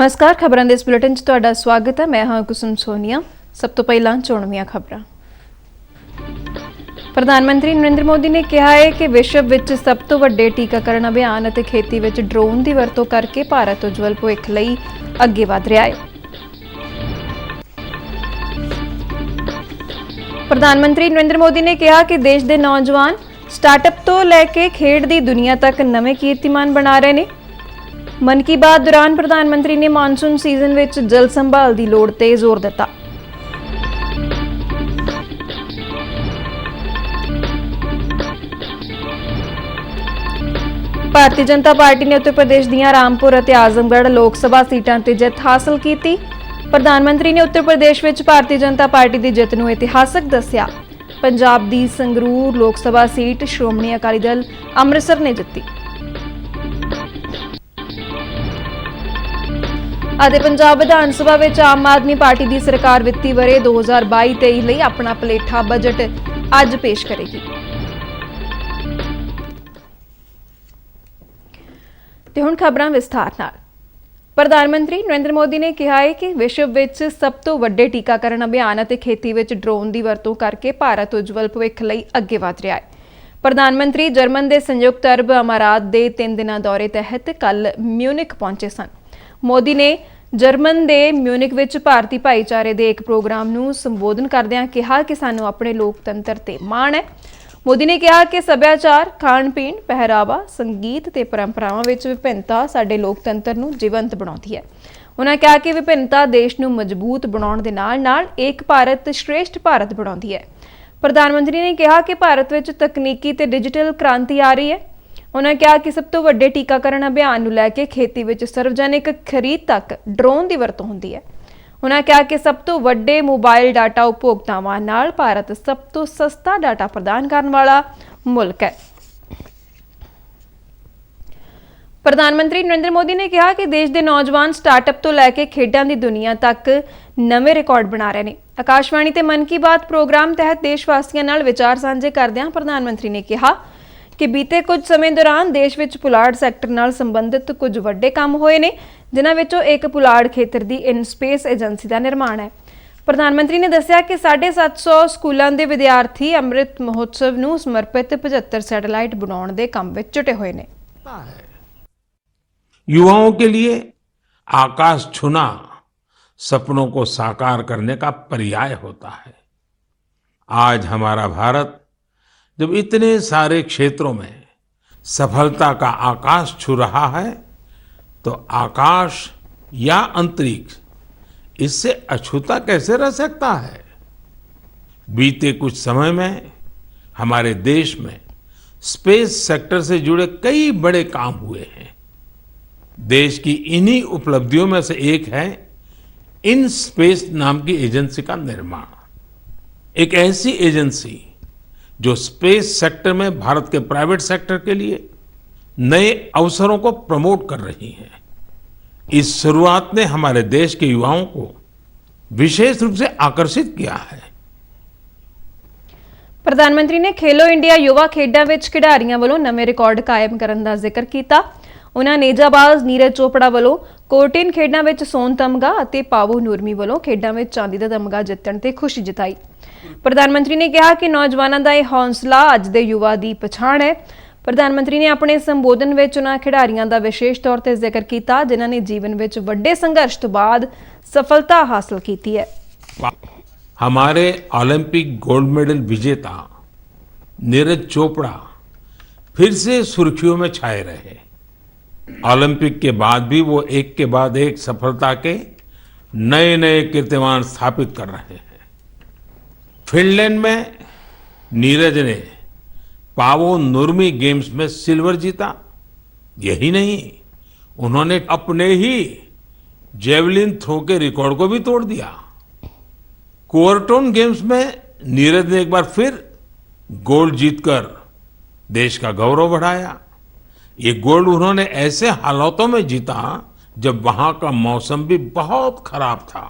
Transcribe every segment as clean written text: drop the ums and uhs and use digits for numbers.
नमस्कार, खबरां दे इस बुलेटिन च तुहाडा स्वागत है। मैं हां कुसुम सोनिया। सब तो पहलां चोणवीआं खबरां। प्रधानमंत्री नरेंद्र मोदी ने कहा है कि विश्व विच सब तो वड्डे टीकाकरण अभियान अते खेती विच ड्रोन की वरतों करके भारत उज्जवल भविख लई अगे वध रहा है। प्रधानमंत्री नरेंद्र मोदी ने कहा कि देश के नौजवान स्टार्टअप तो लैके खेड की दुनिया तक नवे कीर्तिमान बना रहे हैं। मन की बात दौरान प्रधानमंत्री ने मानसून सीजन विच जल संभाल की लोड़ ते जोर दिता। भारतीय जनता पार्टी ने उत्तर प्रदेश दीआं रामपुर और आजमगढ़ लोक सभा सीटां ते जित हासिल की। प्रधानमंत्री ने उत्तर प्रदेश विच भारतीय जनता पार्टी की जित नूं इतिहासक दस्सिया। पंजाब दी संगरूर लोक सभा सीट श्रोमणी अकाली दल अमृतसर ने जित्ती। ਅਤੇ पंजाब विधान सभा विच आम आदमी पार्टी की सरकार वित्ती वरे 2022-23 ਲਈ अपना पलेठा बजट अज पेश करेगी। ਤੇ ਹੁਣ खबरां विस्तार नाल। प्रधानमंत्री नरेंद्र मोदी ने कहा है कि विश्व विच सब तो वड्डे टीकाकरण अभियान ਅਤੇ खेती विच ड्रोन की वरतों करके भारत उज्जवल भविख लई अगे वध रहा है। प्रधानमंत्री जर्मन के संयुक्त अरब अमारात के 3 दिना दौरे तहत कल म्यूनिख पहुंचे सन। मोदी ने जर्मन के म्यूनिख विच भारतीय भाईचारे के एक प्रोग्राम नूं संबोधन करदिआं कहा कि सानू अपने लोकतंत्र ते माण है। मोदी ने कहा कि सभ्याचार, खाण पीण, पहरावा, संगीत ते परंपरावां विच विभिन्नता साडे लोकतंत्र नूं जीवंत बनाउंदी है। उन्होंने कहा कि विभिन्नता देश नूं मजबूत बनाउण दे नाल-नाल एक भारत श्रेष्ठ भारत बनाउंदी है। प्रधानमंत्री ने कहा कि भारत विच तकनीकी ते डिजिटल क्रांति आ रही है। उन्होंने कहा कि सब तो वड्डे टीकाकरण अभियान नूं लैके खेती विच सार्वजनिक खरीद तक ड्रोन की वरतों हुंदी है। उन्होंने कहा कि सब तो वड्डे मोबाइल डाटा उपभोक्तावां नाल भारत सब तो सस्ता डाटा प्रदान करने वाला मुल्क है। प्रधानमंत्री नरेंद्र मोदी ने कहा कि देश के नौजवान स्टार्टअप तो लैके खेडां की दुनिया तक नवे रिकॉर्ड बना रहे हैं। आकाशवाणी ते मन की बात प्रोग्राम तहत देशवासियों नाल विचार साझे करदिआं प्रधानमंत्री ने कहा कि बीते कुछ समय दौरान देश विच पुलाड़ सैक्टर नाल संबंधित कुछ वड्डे काम होए ने, जिन्हां विचों एक पुलाड़ खेतर की इन स्पेस एजेंसी का निर्माण है। प्रधानमंत्री ने दस्सिया कि 750 स्कूलों के विद्यार्थी अमृत महोत्सव नूं समर्पित 75 सैटेलाइट बनाउण दे काम विच जुटे हुए ने। युवाओं के लिए आकाश छूना सपनों को साकार करने का पर्याय होता है। आज हमारा भारत जब इतने सारे क्षेत्रों में सफलता का आकाश छू रहा है, तो आकाश या अंतरिक्ष इससे अछूता कैसे रह सकता है। बीते कुछ समय में हमारे देश में स्पेस सेक्टर से जुड़े कई बड़े काम हुए हैं। देश की इन्हीं उपलब्धियों में से एक है इन स्पेस नाम की एजेंसी का निर्माण। एक ऐसी एजेंसी जो स्पेस सेक्टर में भारत के प्राइवेट सेक्टर के लिए नए अवसरों को प्रमोट कर रही है। इस शुरुआत ने हमारे देश के युवाओं को विशेष रूप से आकर्षित किया है। प्रधानमंत्री ने खेलो इंडिया युवा खेडां विच खिडारियां वालों नवे रिकॉर्ड कायम करने का जिक्र किया। उन्होंने नेजाबाज नीरज चोपड़ा वालों कोर्टिन खेडां विच सोन तमगा और पावो नूरमी वालों खेडां विच चांदी का तमगा जितण ते खुशी जताई। प्रधानमंत्री ने कहा कि नौजवानों का यह हौसला अज दे युवा की पछाण है। प्रधानमंत्री ने अपने संबोधन में उन्हां खिडारियों का विशेष तौर पर जिक्र किया जिन्हां ने जीवन में वड्डे संघर्ष तो बाद सफलता हासिल की है। हमारे ओलंपिक गोल्ड मेडल विजेता नीरज चोपड़ा फिर से सुर्खियों में छाए रहे। ओलंपिक के बाद भी वो एक के बाद एक सफलता के नए नए कीर्तिमान स्थापित कर रहे हैं। फिनलैंड में नीरज ने पावो नूरमी गेम्स में सिल्वर जीता। यही नहीं, उन्होंने अपने ही जेवलिन थ्रो के रिकॉर्ड को भी तोड़ दिया। कोर्टोन गेम्स में नीरज ने एक बार फिर गोल्ड जीतकर देश का गौरव बढ़ाया। ये गोल्ड उन्होंने ऐसे हालातों में जीता जब वहां का मौसम भी बहुत खराब था।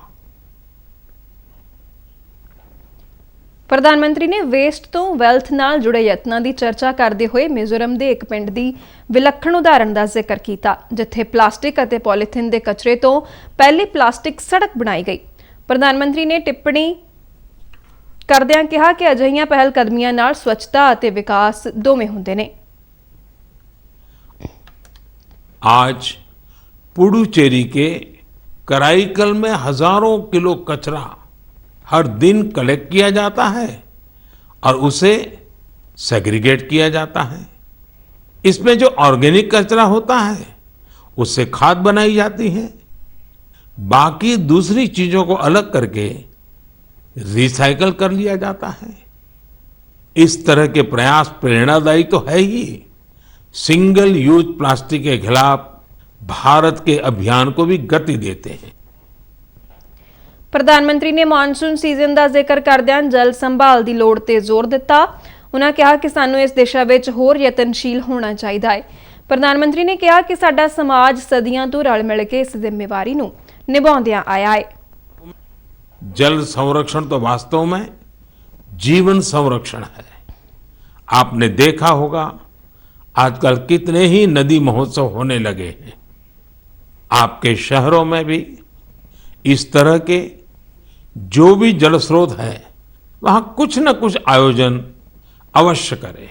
ਪ੍ਰਧਾਨ ਮੰਤਰੀ ਨੇ ਵੇਸਟ ਤੋਂ ਵੈਲਥ ਨਾਲ ਜੁੜੇ ਯਤਨਾਂ ਦੀ ਚਰਚਾ ਕਰਦੇ ਹੋਏ ਮਿਜ਼ੋਰਮ ਦੇ ਇੱਕ ਪਿੰਡ ਦੀ ਵਿਲੱਖਣ ਉਦਾਹਰਣ ਦਾ ਜ਼ਿਕਰ ਕੀਤਾ, ਜਿੱਥੇ ਪਲਾਸਟਿਕ ਅਤੇ ਪੋਲੀਥੀਨ ਦੇ ਕਚਰੇ ਤੋਂ ਪਹਿਲੀ ਪਲਾਸਟਿਕ ਸੜਕ ਬਣਾਈ ਗਈ। ਪ੍ਰਧਾਨ ਮੰਤਰੀ ਨੇ ਟਿੱਪਣੀ ਕਰਦਿਆਂ ਕਿਹਾ ਕਿ ਅਜਿਹੀਆਂ ਪਹਿਲ ਕਦਮੀਆਂ ਨਾਲ ਸਵੱਛਤਾ ਅਤੇ ਵਿਕਾਸ ਦੋਵੇਂ ਹੁੰਦੇ ਨੇ। आज पुडुचेरी के कराईकल में हजारों किलो कचरा हर दिन कलेक्ट किया जाता है और उसे सेग्रीगेट किया जाता है। इसमें जो ऑर्गेनिक कचरा होता है उससे खाद बनाई जाती है। बाकी दूसरी चीजों को अलग करके रिसाइकल कर लिया जाता है। इस तरह के प्रयास प्रेरणादायी तो है ही, सिंगल यूज प्लास्टिक के खिलाफ भारत के अभियान को भी गति देते हैं। ਪ੍ਰਧਾਨ ਮੰਤਰੀ ਨੇ ਮੌਨਸੂਨ ਸੀਜ਼ਨ ਦਾ ਜ਼ਿਕਰ ਕਰਦਿਆਂ ਜਲ ਸੰਭਾਲ ਦੀ ਲੋੜ ਤੇ ਜ਼ੋਰ ਦਿੱਤਾ। ਉਹਨਾਂ ਕਿਹਾ ਕਿ ਸਾਨੂੰ ਇਸ ਦਿਸ਼ਾ ਵਿੱਚ ਹੋਰ ਯਤਨਸ਼ੀਲ ਹੋਣਾ ਚਾਹੀਦਾ ਹੈ। ਪ੍ਰਧਾਨ ਮੰਤਰੀ ਨੇ ਕਿਹਾ ਕਿ ਸਾਡਾ ਸਮਾਜ ਸਦੀਆਂ ਤੋਂ ਰਲ ਮਿਲ ਕੇ ਇਸ ਜ਼ਿੰਮੇਵਾਰੀ ਨੂੰ ਨਿਭਾਉਂਦਿਆਂ ਆਇਆ ਹੈ। जल संरक्षण तो वास्तव में जीवन संरक्षण है। आपने देखा होगा आजकल कितने ही नदी महोत्सव होने लगे हैं। आपके शहरों में भी इस तरह के जो भी जल स्रोत है वहां कुछ न कुछ आयोजन अवश्य करें।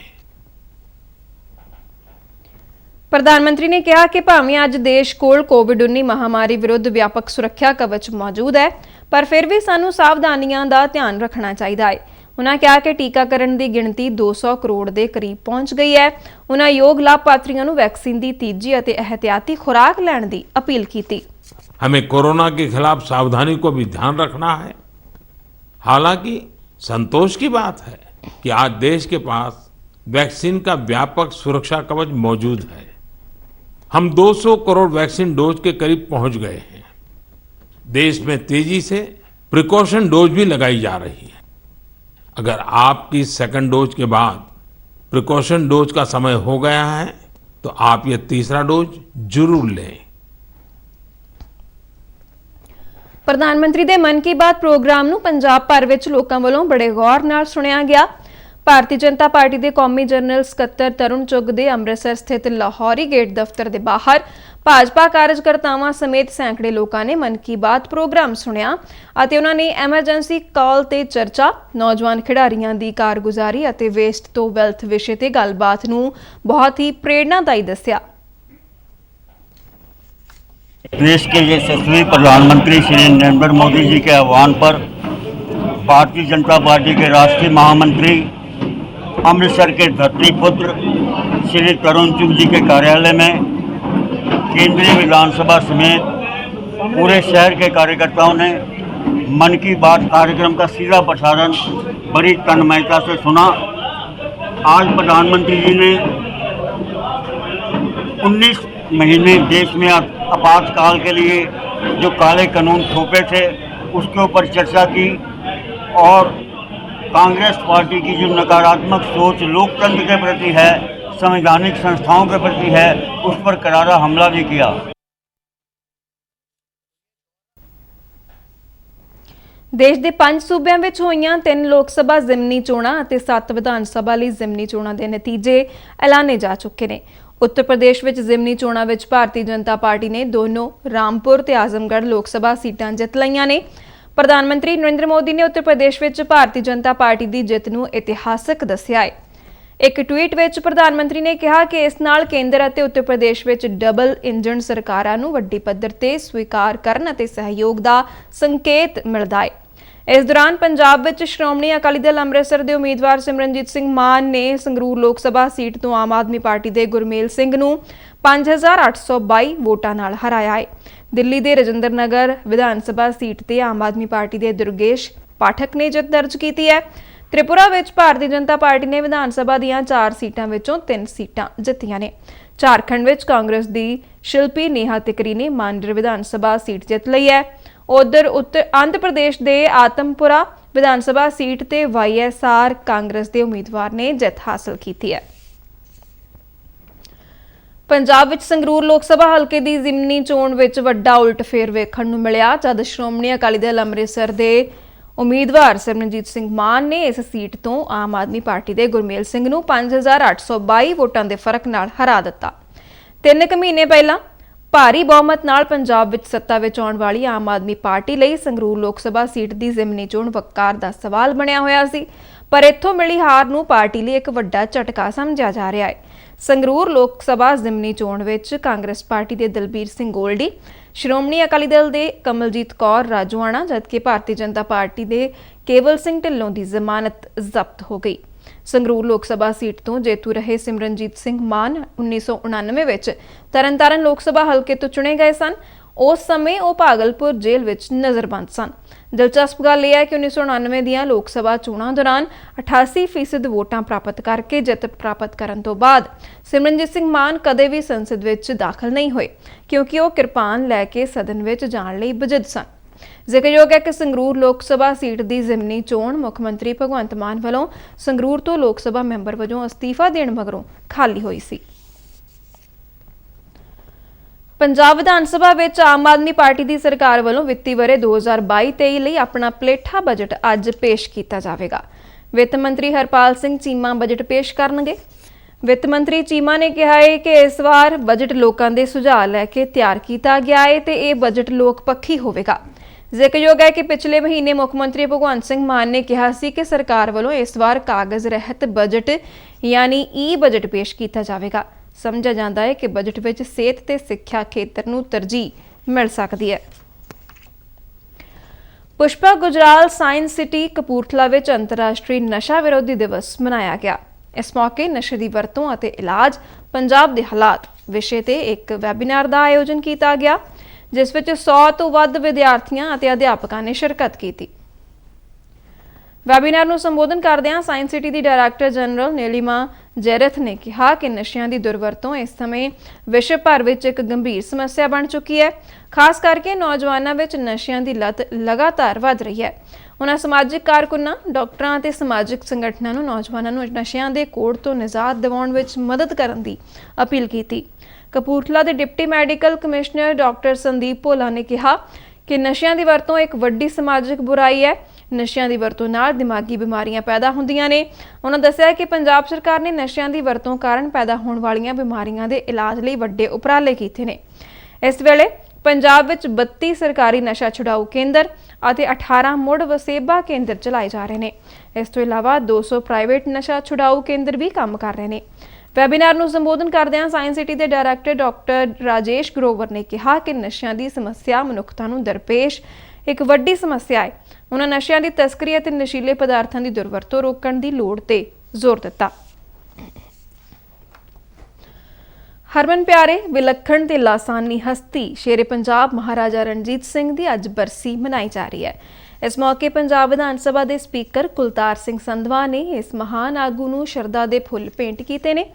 ਪ੍ਰਧਾਨ ਮੰਤਰੀ ਨੇ ਕਿਹਾ ਕਿ ਭਾਵੇਂ ਅੱਜ ਦੇਸ਼ ਕੋਲ ਕੋਵਿਡ-19 ਮਹਾਮਾਰੀ ਵਿਰੁੱਧ ਵਿਆਪਕ ਸੁਰੱਖਿਆ ਕਵਚ ਮੌਜੂਦ ਹੈ, ਪਰ ਫਿਰ ਵੀ ਸਾਨੂੰ ਸਾਵਧਾਨੀਆਂ ਦਾ ਧਿਆਨ ਰੱਖਣਾ ਚਾਹੀਦਾ ਹੈ। ਉਨ੍ਹਾਂ ਕਿਹਾ ਕਿ ਟੀਕਾਕਰਨ ਦੀ ਗਿਣਤੀ 200 ਕਰੋੜ ਦੇ ਕਰੀਬ ਪਹੁੰਚ ਗਈ ਹੈ। ਉਨ੍ਹਾਂ ਯੋਗ ਲਾਭਪਾਤਰੀਆਂ ਨੂੰ ਵੈਕਸੀਨ ਦੀ ਤੀਜੀ ਅਤੇ ਇਹਤਿਆਤੀ ਖੁਰਾਕ ਲੈਣ ਦੀ ਅਪੀਲ ਕੀਤੀ। हमें कोरोना के खिलाफ सावधानी को भी ध्यान रखना है। हालांकि संतोष की बात है कि आज देश के पास वैक्सीन का व्यापक सुरक्षा कवच मौजूद है। हम 200 करोड़ वैक्सीन डोज के करीब पहुंच गए हैं। देश में तेजी से प्रिकॉशन डोज भी लगाई जा रही है। अगर आपकी सेकंड डोज के बाद प्रिकॉशन डोज का समय हो गया है तो आप ये तीसरा डोज जरूर लें। ਪ੍ਰਧਾਨ ਮੰਤਰੀ ਦੇ ਮਨ ਕੀ ਬਾਤ ਪ੍ਰੋਗਰਾਮ ਨੂੰ ਪੰਜਾਬ ਭਰ ਵਿੱਚ ਲੋਕਾਂ ਵੱਲੋਂ ਬੜੇ ਗੌਰ ਨਾਲ ਸੁਣਿਆ ਗਿਆ। ਭਾਰਤੀ ਜਨਤਾ ਪਾਰਟੀ ਦੇ ਕੌਮੀ ਜਨਰਲ ਸਕੱਤਰ ਤਰੁਣ ਚੁੱਗ ਦੇ ਅੰਮ੍ਰਿਤਸਰ ਸਥਿਤ ਲਾਹੌਰੀ ਗੇਟ ਦਫ਼ਤਰ ਦੇ ਬਾਹਰ ਭਾਜਪਾ ਕਾਰਜਕਰਤਾਵਾਂ ਸਮੇਤ ਸੈਂਕੜੇ ਲੋਕਾਂ ਨੇ ਮਨ ਕੀ ਬਾਤ ਪ੍ਰੋਗਰਾਮ ਸੁਣਿਆ ਅਤੇ ਉਹਨਾਂ ਨੇ ਐਮਰਜੈਂਸੀ ਕਾਲ ਤੇ ਚਰਚਾ, ਨੌਜਵਾਨ ਖਿਡਾਰੀਆਂ ਦੀ ਕਾਰਗੁਜ਼ਾਰੀ ਅਤੇ ਵੇਸਟ ਤੋਂ ਵੈਲਥ ਵਿਸ਼ੇ ਤੇ ਗੱਲਬਾਤ ਨੂੰ ਬਹੁਤ ਹੀ ਪ੍ਰੇਰणादायी ਦੱਸਿਆ। देश के यशस्वी प्रधानमंत्री श्री नरेंद्र मोदी जी के आह्वान पर भारतीय जनता पार्टी के राष्ट्रीय महामंत्री अमृतसर के धरतीपुत्र श्री तरुण चुग जी के कार्यालय में केंद्रीय विधानसभा समेत पूरे शहर के कार्यकर्ताओं ने मन की बात कार्यक्रम का सीधा प्रसारण बड़ी तन्मयता से सुना। आज प्रधानमंत्री जी ने 19 महीने देश में आपातकाल के लिए जो काले कानून थोपे थे उसके ऊपर चर्चा की और कांग्रेस पार्टी की जो नकारात्मक सोच लोकतंत्र के प्रति है, संवैधानिक संस्थाओं के प्रति है, उस पर करारा हमला भी किया। ਦੇਸ਼ ਦੇ 5 ਸੂਬਿਆਂ ਵਿੱਚ ਹੋਈਆਂ 3 ਲੋਕ ਸਭਾ ਜ਼ਿਮਨੀ ਚੋਣਾਂ ਅਤੇ 7 ਵਿਧਾਨ ਸਭਾ ਲਈ ਜ਼ਿਮਨੀ ਚੋਣਾਂ ਦੇ ਨਤੀਜੇ ਐਲਾਨੇ ਜਾ ਚੁੱਕੇ ਨੇ। ਉੱਤਰ ਪ੍ਰਦੇਸ਼ ਵਿੱਚ ਜ਼ਿਮਨੀ ਚੋਣਾਂ ਵਿੱਚ ਭਾਰਤੀ ਜਨਤਾ ਪਾਰਟੀ ਨੇ ਦੋਨੋਂ ਰਾਮਪੁਰ ਤੇ ਆਜ਼ਮਗੜ੍ਹ ਲੋਕ ਸਭਾ ਸੀਟਾਂ ਜਿੱਤ ਲਈਆਂ ਨੇ। ਪ੍ਰਧਾਨ ਮੰਤਰੀ ਨਰਿੰਦਰ ਮੋਦੀ ਨੇ ਉੱਤਰ ਪ੍ਰਦੇਸ਼ ਵਿੱਚ ਭਾਰਤੀ ਜਨਤਾ ਪਾਰਟੀ ਦੀ ਜਿੱਤ ਨੂੰ ਇਤਿਹਾਸਕ ਦੱਸਿਆ ਹੈ। ਇੱਕ ਟਵੀਟ ਵਿੱਚ ਪ੍ਰਧਾਨ ਮੰਤਰੀ ਨੇ ਕਿਹਾ ਕਿ ਇਸ ਨਾਲ ਕੇਂਦਰ ਅਤੇ ਉੱਤਰ ਪ੍ਰਦੇਸ਼ ਵਿੱਚ ਡਬਲ ਇੰਜਨ ਸਰਕਾਰਾਂ ਨੂੰ ਵੱਡੀ ਪੱਧਰ ਤੇ ਸਵੀਕਾਰ ਕਰਨ ਅਤੇ ਸਹਿਯੋਗ ਦਾ ਸੰਕੇਤ ਮਿਲਦਾ ਹੈ। ਇਸ ਦੌਰਾਨ ਪੰਜਾਬ ਵਿੱਚ ਸ਼੍ਰੋਮਣੀ ਅਕਾਲੀ ਦਲ ਅੰਮ੍ਰਿਤਸਰ ਦੇ ਉਮੀਦਵਾਰ ਸਿਮਰਨਜੀਤ ਸਿੰਘ ਮਾਨ ਨੇ ਸੰਗਰੂਰ ਲੋਕ ਸਭਾ ਸੀਟ ਤੋਂ ਆਮ ਆਦਮੀ ਪਾਰਟੀ ਦੇ ਗੁਰਮੇਲ ਸਿੰਘ ਨੂੰ 5822 ਵੋਟਾਂ ਨਾਲ ਹਰਾਇਆ ਹੈ। ਦਿੱਲੀ ਦੇ ਰਜਿੰਦਰ ਨਗਰ ਵਿਧਾਨ ਸਭਾ ਸੀਟ ਤੇ ਆਮ ਆਦਮੀ ਪਾਰਟੀ ਦੇ ਦੁਰਗੇਸ਼ ਪਾਠਕ ਨੇ ਜਿੱਤ ਦਰਜ ਕੀਤੀ ਹੈ। ਤ੍ਰਿਪੁਰਾ ਵਿੱਚ ਭਾਰਤੀ ਜਨਤਾ ਪਾਰਟੀ ਨੇ ਵਿਧਾਨ ਸਭਾ ਦੀਆਂ 4 ਸੀਟਾਂ ਵਿੱਚੋਂ 3 ਸੀਟਾਂ ਜਿੱਤੀਆਂ ਨੇ। ਝਾਰਖੰਡ ਵਿੱਚ ਕਾਂਗਰਸ ਦੀ ਸ਼ਿਲਪੀ ਨੇਹਾ ਤਿਕਰੀ ਨੇ ਮਾਂਡਰ ਵਿਧਾਨ ਸਭਾ ਸੀਟ ਜਿੱਤ ਲਈ ਹੈ। ਉਧਰ ਆਂਧਰ ਪ੍ਰਦੇਸ਼ ਦੇ ਆਤਮਪੁਰਾ ਵਿਧਾਨ ਸਭਾ ਸੀਟ ਤੇ YSR ਕਾਂਗਰਸ ਦੇ ਉਮੀਦਵਾਰ ਨੇ ਜਿੱਤ ਹਾਸਲ ਕੀਤੀ ਹੈ। ਪੰਜਾਬ ਵਿੱਚ ਸੰਗਰੂਰ ਲੋਕ ਸਭਾ ਹਲਕੇ ਦੀ ਜ਼ਿਮਨੀ ਚੋਣ ਵਿੱਚ ਵੱਡਾ ਉਲਟਫੇਰ ਵੇਖਣ ਨੂੰ ਮਿਲਿਆ ਜਦ ਸ਼੍ਰੋਮਣੀ ਅਕਾਲੀ ਦਲ ਅੰਮ੍ਰਿਤਸਰ ਦੇ ਉਮੀਦਵਾਰ ਸਿਮਰਨਜੀਤ ਸਿੰਘ ਮਾਨ ਨੇ ਇਸ ਸੀਟ ਤੋਂ ਆਮ ਆਦਮੀ ਪਾਰਟੀ ਦੇ ਗੁਰਮੇਲ ਸਿੰਘ ਨੂੰ 5822 ਵੋਟਾਂ ਦੇ ਫਰਕ ਨਾਲ ਹਰਾ ਦਿੱਤਾ। 3 ਮਹੀਨੇ ਪਹਿਲਾਂ ਭਾਰੀ ਬਹੁਮਤ ਨਾਲ ਪੰਜਾਬ ਵਿੱਚ ਸੱਤਾ ਵਿੱਚ ਆਉਣ ਵਾਲੀ ਆਮ ਆਦਮੀ ਪਾਰਟੀ ਲਈ ਸੰਗਰੂਰ ਲੋਕ ਸਭਾ ਸੀਟ ਦੀ ਜ਼ਿਮਨੀ ਚੋਣ ਵਕਾਰ ਦਾ ਸਵਾਲ ਬਣਿਆ ਹੋਇਆ ਸੀ, ਪਰ ਇੱਥੋਂ ਮਿਲੀ ਹਾਰ ਨੂੰ ਪਾਰਟੀ ਲਈ ਇੱਕ ਵੱਡਾ ਝਟਕਾ ਸਮਝਿਆ ਜਾ ਰਿਹਾ ਹੈ। ਸੰਗਰੂਰ ਲੋਕ ਸਭਾ ਜ਼ਿਮਨੀ ਚੋਣ ਵਿੱਚ ਕਾਂਗਰਸ ਪਾਰਟੀ ਦੇ ਦਲਬੀਰ ਸਿੰਘ ਗੋਲਡੀ, ਸ਼੍ਰੋਮਣੀ ਅਕਾਲੀ ਦਲ ਦੇ ਕਮਲਜੀਤ ਕੌਰ ਰਾਜੋਆਣਾ ਜਦਕਿ ਭਾਰਤੀ ਜਨਤਾ ਪਾਰਟੀ ਦੇ ਕੇਵਲ ਸਿੰਘ ਢਿੱਲੋਂ ਦੀ ਜ਼ਮਾਨਤ ਜ਼ਬਤ ਹੋ ਗਈ। ਸੰਗਰੂਰ ਲੋਕ ਸਭਾ ਸੀਟ ਤੋਂ ਜੇਤੂ ਰਹੇ ਸਿਮਰਨਜੀਤ ਸਿੰਘ ਮਾਨ 1999 ਵਿੱਚ ਤਰਨਤਾਰਨ ਲੋਕ ਸਭਾ ਹਲਕੇ ਤੋਂ ਚੁਣੇ ਗਏ ਸਨ। ਉਸ ਸਮੇਂ ਉਹ ਭਾਗਲਪੁਰ ਜੇਲ੍ਹ ਵਿੱਚ ਨਜ਼ਰਬੰਦ ਸਨ। ਦਿਲਚਸਪ ਗੱਲ ਇਹ ਹੈ ਕਿ 1999 ਦੀਆਂ ਲੋਕ ਸਭਾ ਚੋਣਾਂ ਦੌਰਾਨ 88% ਵੋਟਾਂ ਪ੍ਰਾਪਤ ਕਰਕੇ ਜਿੱਤ ਪ੍ਰਾਪਤ ਕਰਨ ਤੋਂ ਬਾਅਦ ਸਿਮਰਨਜੀਤ ਸਿੰਘ ਮਾਨ ਕਦੇ ਵੀ ਸੰਸਦ ਵਿੱਚ ਦਾਖਲ ਨਹੀਂ ਹੋਏ ਕਿਉਂਕਿ ਉਹ ਕਿਰਪਾਨ ਲੈ ਕੇ ਸਦਨ ਵਿੱਚ ਜਾਣ ਲਈ ਬਜਿੱਦ ਸਨ। ਜ਼ਿਕਰਯੋਗ ਹੈ ਕਿ ਸੰਗਰੂਰ ਲੋਕ ਸਭਾ ਸੀਟ ਦੀ ਜ਼ਿਮਨੀ ਚੋਣ ਮੁੱਖ ਮੰਤਰੀ ਭਗਵੰਤ ਮਾਨ ਵੱਲੋਂ ਸੰਗਰੂਰ ਤੋਂ ਲੋਕ ਸਭਾ ਮੈਂਬਰ ਵਜੋਂ ਅਸਤੀਫਾ ਦੇਣ ਮਗਰੋਂ ਖਾਲੀ ਹੋਈ ਸੀ। ਪੰਜਾਬ ਵਿਧਾਨ ਸਭਾ ਵਿੱਚ ਆਮ ਆਦਮੀ ਪਾਰਟੀ ਦੀ ਸਰਕਾਰ ਵੱਲੋਂ ਵਿੱਤੀ ਵਰ੍ਹੇ 2022-23 ਲਈ ਆਪਣਾ ਪਲੇਠਾ ਬਜਟ ਅੱਜ ਪੇਸ਼ ਕੀਤਾ ਜਾਵੇਗਾ। ਵਿੱਤ ਮੰਤਰੀ ਹਰਪਾਲ ਸਿੰਘ ਚੀਮਾ ਬਜਟ ਪੇਸ਼ ਕਰਨਗੇ। ਵਿੱਤ ਮੰਤਰੀ ਚੀਮਾ ਨੇ ਕਿਹਾ ਹੈ ਕਿ ਇਸ ਵਾਰ ਬਜਟ ਲੋਕਾਂ ਦੇ ਸੁਝਾਅ ਲੈ ਕੇ ਤਿਆਰ ਕੀਤਾ ਗਿਆ ਹੈ ਤੇ ਇਹ ਬਜਟ ਲੋਕ ਪੱਖੀ ਹੋਵੇਗਾ। ਜ਼ਿਕਰਯੋਗ ਹੈ ਕਿ ਪਿਛਲੇ ਮਹੀਨੇ ਮੁੱਖ ਮੰਤਰੀ ਭਗਵੰਤ ਸਿੰਘ ਮਾਨ ਨੇ ਕਿਹਾ ਸੀ ਕਿ ਸਰਕਾਰ ਵੱਲੋਂ ਇਸ ਵਾਰ ਕਾਗਜ਼ ਰਹਿਤ ਬਜਟ ਯਾਨੀ ਈ ਬਜਟ ਪੇਸ਼ ਕੀਤਾ ਜਾਵੇਗਾ। ਸਮਝਿਆ ਜਾਂਦਾ ਹੈ ਕਿ ਬਜਟ ਵਿੱਚ ਸਿਹਤ ਤੇ ਸਿੱਖਿਆ ਖੇਤਰ ਨੂੰ ਤਰਜੀਹ ਮਿਲ ਸਕਦੀ ਹੈ। ਪੁਸ਼ਪਾ ਗੁਜਰਾਲ ਸਾਇੰਸ ਸਿਟੀ ਕਪੂਰਥਲਾ ਵਿੱਚ ਅੰਤਰਰਾਸ਼ਟਰੀ ਨਸ਼ਾ ਵਿਰੋਧੀ ਦਿਵਸ ਮਨਾਇਆ ਗਿਆ। ਇਸ ਮੌਕੇ ਨਸ਼ੇ ਦੀ ਵਰਤੋਂ ਅਤੇ ਇਲਾਜ ਪੰਜਾਬ ਦੇ ਹਾਲਾਤ ਵਿਸ਼ੇ ਤੇ ਇੱਕ ਵੈਬੀਨਾਰ ਦਾ ਆਯੋਜਨ ਕੀਤਾ ਗਿਆ ਜਿਸ ਵਿੱਚ 100 ਤੋਂ ਵੱਧ ਵਿਦਿਆਰਥੀਆਂ ਅਤੇ ਅਧਿਆਪਕਾਂ ਨੇ ਸ਼ਿਰਕਤ ਕੀਤੀ। ਵੈਬੀਨਾਰ ਨੂੰ ਸੰਬੋਧਨ ਕਰਦਿਆਂ ਸਾਇੰਸ ਸਿਟੀ ਦੀ ਡਾਇਰੈਕਟਰ ਜਨਰਲ ਨੀਲਿਮਾ ਜੈਰਥ ਨੇ ਕਿਹਾ ਕਿ ਨਸ਼ਿਆਂ ਦੀ ਦੁਰਵਰਤੋਂ ਇਸ ਸਮੇਂ ਵਿਸ਼ਵ ਭਰ ਵਿੱਚ ਇੱਕ ਗੰਭੀਰ ਸਮੱਸਿਆ ਬਣ ਚੁੱਕੀ ਹੈ। ਖਾਸ ਕਰਕੇ ਨੌਜਵਾਨਾਂ ਵਿੱਚ ਨਸ਼ਿਆਂ ਦੀ ਲਤ ਲਗਾਤਾਰ ਵਧ ਰਹੀ ਹੈ। ਉਹਨਾਂ ਸਮਾਜਿਕ ਕਾਰਕੁਨਾਂ, ਡਾਕਟਰਾਂ ਅਤੇ ਸਮਾਜਿਕ ਸੰਗਠਨਾਂ ਨੂੰ ਨੌਜਵਾਨਾਂ ਨੂੰ ਨਸ਼ਿਆਂ ਦੇ ਕੋੜ ਤੋਂ ਨਿਜਾਤ ਦਿਵਾਉਣ ਵਿੱਚ ਮਦਦ ਕਰਨ ਦੀ ਅਪੀਲ ਕੀਤੀ। ਕਪੂਰਥਲਾ ਦੇ deputy medical commissioner doctor Sandeep Bhola ਨੇ ਕਿਹਾ ਕਿ ਨਸ਼ਿਆਂ ਦੀ ਵਰਤੋਂ ਇੱਕ ਵੱਡੀ ਸਮਾਜਿਕ ਬੁਰਾਈ ਹੈ। ਨਸ਼ਿਆਂ ਦੀ ਵਰਤੋਂ ਨਾਲ ਦਿਮਾਗੀ ਬਿਮਾਰੀਆਂ ਪੈਦਾ ਹੁੰਦੀਆਂ ਨੇ। ਉਹਨਾਂ ਦੱਸਿਆ ਕਿ ਪੰਜਾਬ ਸਰਕਾਰ ਨੇ ਨਸ਼ਿਆਂ ਦੀ ਵਰਤੋਂ ਕਾਰਨ ਪੈਦਾ ਹੋਣ ਵਾਲੀਆਂ ਬਿਮਾਰੀਆਂ ਦੇ ਇਲਾਜ ਲਈ ਵੱਡੇ ਉਪਰਾਲੇ ਕੀਤੇ ਨੇ। ਇਸ ਵੇਲੇ ਪੰਜਾਬ ਵਿੱਚ 32 ਸਰਕਾਰੀ ਨਸ਼ਾ ਛੁਡਾਊ ਕੇਂਦਰ ਅਤੇ 18 ਮੁੜ ਵਸੇਬਾ ਕੇਂਦਰ ਚਲਾਏ ਜਾ ਰਹੇ ਨੇ। ਇਸ ਤੋਂ ਇਲਾਵਾ 200 ਪ੍ਰਾਈਵੇਟ ਨਸ਼ਾ ਛੁਡਾਊ ਕੇਂਦਰ ਵੀ ਕੰਮ ਕਰ ਰਹੇ ਨੇ। ਵੈਬੀਨਾਰ ਨੂੰ ਸੰਬੋਧਨ ਕਰਦਿਆਂ ਸਾਇੰਸ ਸਿਟੀ ਦੇ ਡਾਇਰੈਕਟਰ ਡਾਕਟਰ ਰਾਜੇਸ਼ ਗਰੋਵਰ ਨੇ ਕਿਹਾ ਕਿ ਨਸ਼ਿਆਂ ਦੀ ਸਮੱਸਿਆ ਮਨੁੱਖਤਾ ਨੂੰ ਦਰਪੇਸ਼ ਇੱਕ ਵੱਡੀ ਸਮੱਸਿਆ ਹੈ। ਉਹਨਾਂ ਨਸ਼ਿਆਂ ਦੀ ਤਸਕਰੀ ਅਤੇ ਨਸ਼ੀਲੇ ਪਦਾਰਥਾਂ ਦੀ ਦੁਰਵਰਤੋਂ ਰੋਕਣ ਦੀ ਲੋੜ ਤੇ ਜ਼ੋਰ ਦਿੱਤਾ। ਹਰਮਨ ਪਿਆਰੇ, ਵਿਲੱਖਣ ਤੇ ਲਾਸਾਨੀ ਹਸਤੀ ਸ਼ੇਰੇ ਪੰਜਾਬ ਮਹਾਰਾਜਾ ਰਣਜੀਤ ਸਿੰਘ ਦੀ ਅੱਜ ਬਰਸੀ ਮਨਾਈ ਜਾ ਰਹੀ ਹੈ। ਇਸ ਮੌਕੇ ਪੰਜਾਬ ਵਿਧਾਨ ਸਭਾ ਦੇ ਸਪੀਕਰ ਕੁਲਤਾਰ ਸਿੰਘ ਸੰਧਵਾ ਨੇ ਇਸ ਮਹਾਨ ਆਗੂ ਨੂੰ ਸ਼ਰਧਾ ਦੇ ਫੁੱਲ ਭੇਂਟ ਕੀਤੇ ਨੇ।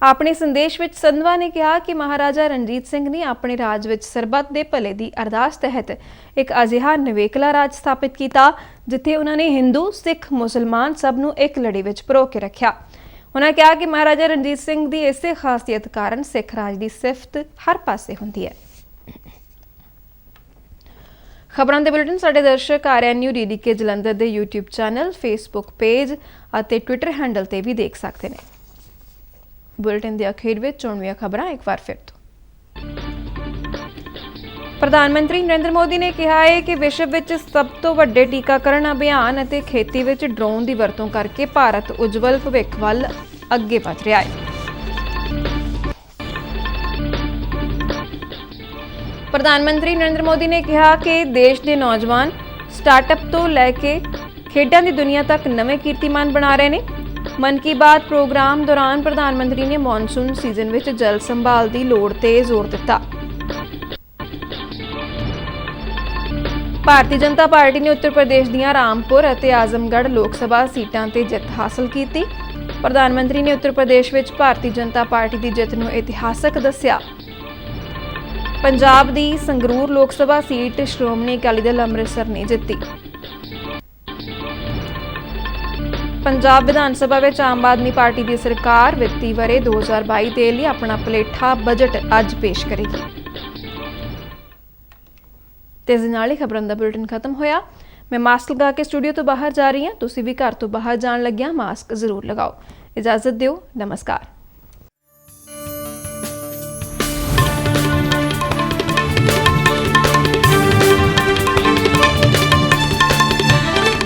ਆਪਣੇ ਸੰਦੇਸ਼ ਵਿੱਚ ਸੰਧਵਾ ਨੇ ਕਿਹਾ ਕਿ ਮਹਾਰਾਜਾ ਰਣਜੀਤ ਸਿੰਘ ਨੇ ਆਪਣੇ ਰਾਜ ਵਿੱਚ ਸਰਬੱਤ ਦੇ ਭਲੇ ਦੀ ਅਰਦਾਸ ਤਹਿਤ ਇੱਕ ਅਜਿਹਾ ਨਿਵੇਕਲਾ ਰਾਜ ਸਥਾਪਿਤ ਕੀਤਾ ਜਿੱਥੇ ਉਹਨਾਂ ਨੇ ਹਿੰਦੂ, ਸਿੱਖ, ਮੁਸਲਮਾਨ ਸਭ ਨੂੰ ਇੱਕ ਲੜੀ ਵਿੱਚ ਪਰੋ ਕੇ ਰੱਖਿਆ। ਉਹਨਾਂ ਕਿਹਾ ਕਿ ਮਹਾਰਾਜਾ ਰਣਜੀਤ ਸਿੰਘ ਦੀ ਇਸੇ ਖਾਸੀਅਤ ਕਾਰਨ ਸਿੱਖ ਰਾਜ ਦੀ ਸਿਫਤ ਹਰ ਪਾਸੇ ਹੁੰਦੀ ਹੈ। ਖਬਰਾਂ ਦੇ ਬੁਲੇਟਿਨ ਸਾਡੇ ਦਰਸ਼ਕ RNU DDK ਜਲੰਧਰ ਦੇ YouTube ਚੈਨਲ, Facebook ਪੇਜ ਅਤੇ Twitter ਹੈਂਡਲ ਤੇ ਵੀ ਦੇਖ ਸਕਦੇ ਨੇ। ਬੁਲੇਟਿਨ ਦੇ ਅਖੀਰ ਵਿੱਚ ਚੋਣਵੀਆਂ ਖਬਰਾਂ ਇੱਕ ਵਾਰ ਫਿਰ ਤੋਂ। ਪ੍ਰਧਾਨ ਮੰਤਰੀ ਨਰਿੰਦਰ ਮੋਦੀ ਨੇ ਕਿਹਾ ਹੈ ਕਿ ਵਿਸ਼ਵ ਵਿੱਚ ਸਭ ਤੋਂ ਵੱਡੇ ਟੀਕਾਕਰਨ ਅਭਿਆਨ ਅਤੇ ਖੇਤੀ ਵਿੱਚ ਡਰੋਨ ਦੀ ਵਰਤੋਂ ਕਰਕੇ ਭਾਰਤ ਉਜਵਲ ਭਵਿੱਖ ਵੱਲ ਅੱਗੇ ਵਧ ਰਿਹਾ ਹੈ। ਪ੍ਰਧਾਨ ਮੰਤਰੀ ਨਰਿੰਦਰ ਮੋਦੀ ਨੇ ਕਿਹਾ ਕਿ ਦੇਸ਼ ਦੇ ਨੌਜਵਾਨ ਸਟਾਰਟਅਪ ਤੋਂ ਲੈ ਕੇ ਖੇਡਾਂ ਦੀ ਦੁਨੀਆ ਤੱਕ ਨਵੇਂ ਕੀਰਤੀਮਾਨ ਬਣਾ ਰਹੇ ਨੇ। ਮਨ ਕੀ ਬਾਤ ਪ੍ਰੋਗਰਾਮ ਦੌਰਾਨ ਪ੍ਰਧਾਨ ਮੰਤਰੀ ਨੇ ਮੌਨਸੂਨ ਸੀਜ਼ਨ ਵਿੱਚ ਜਲ ਸੰਭਾਲ ਦੀ ਲੋੜ ਤੇ ਜ਼ੋਰ ਦਿੱਤਾ। ਭਾਰਤੀ ਜਨਤਾ ਪਾਰਟੀ ਨੇ ਉੱਤਰ ਪ੍ਰਦੇਸ਼ ਦੀਆਂ ਰਾਮਪੁਰ ਅਤੇ ਆਜ਼ਮਗੜ੍ਹ ਲੋਕ ਸਭਾ ਸੀਟਾਂ ਤੇ ਜਿੱਤ ਹਾਸਲ ਕੀਤੀ। ਪ੍ਰਧਾਨ ਮੰਤਰੀ ਨੇ ਉੱਤਰ ਪ੍ਰਦੇਸ਼ ਵਿੱਚ ਭਾਰਤੀ ਜਨਤਾ ਪਾਰਟੀ ਦੀ ਜਿੱਤ ਨੂੰ ਇਤਿਹਾਸਕ ਦੱਸਿਆ। ਪੰਜਾਬ ਦੀ ਸੰਗਰੂਰ ਲੋਕ ਸਭਾ ਸੀਟ ਸ਼੍ਰੋਮਣੀ ਅਕਾਲੀ ਦਲ ਅੰਮ੍ਰਿਤਸਰ ਨੇ ਜਿੱਤੀ। ਪੰਜਾਬ ਵਿਧਾਨ ਸਭਾ ਵਿੱਚ ਆਮ ਆਦਮੀ ਪਾਰਟੀ ਦੀ ਸਰਕਾਰ ਵਿੱਤੀ ਵਰ੍ਹੇ 2022 ਲਈ ਆਪਣਾ ਪਲੇਠਾ ਬਜਟ ਅੱਜ ਪੇਸ਼ ਕਰੇਗੀ। ਤੇ ਇਸ ਨਾਲ ਹੀ ਖਬਰਾਂ ਦਾ ਬੁਲੇਟਿਨ ਖਤਮ ਹੋਇਆ। मैं मास्क लगा के स्टूडियो तो बाहर जा रही हाँ, तुसीं भी घर तो बाहर जाण लग्गिआं मास्क जरूर लगाओ। इजाजत दिओ, नमस्कार।